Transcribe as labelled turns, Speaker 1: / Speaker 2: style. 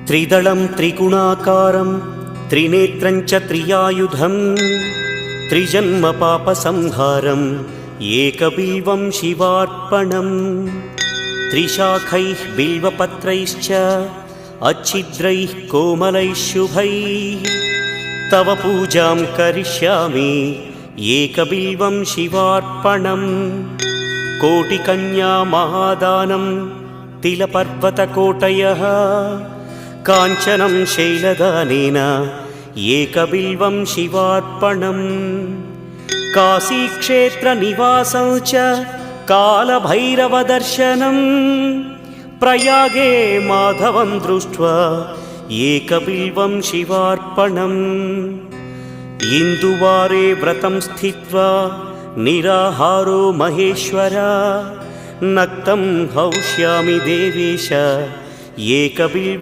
Speaker 1: त्रिदलं त्रिगुणाकारं त्रिनेत्रं च त्रियायुधं त्रिजन्मपापसंहारम् एकबिल्वं शिवार्पणम् त्रिशाखैः बिल्वपत्रैश्च अच्छिद्रैः कोमलैः शुभैः तव पूजां करिष्यामि एकबिल्वं शिवार्पणम् कोटिकन्या महादानं तिलपर्वतकोटयः काञ्चनं शैलदानेन एकबिल्वं शिवार्पणम् काशीक्षेत्रनिवासं च कालभैरवदर्शनं प्रयागे माधवं दृष्ट्वा एकबिल्वं शिवार्पणम् इन्दुवारे व्रतं स्थित्वा निराहारो महेश्वर नक्तं हौष्यामि देवेश एकबिल्वं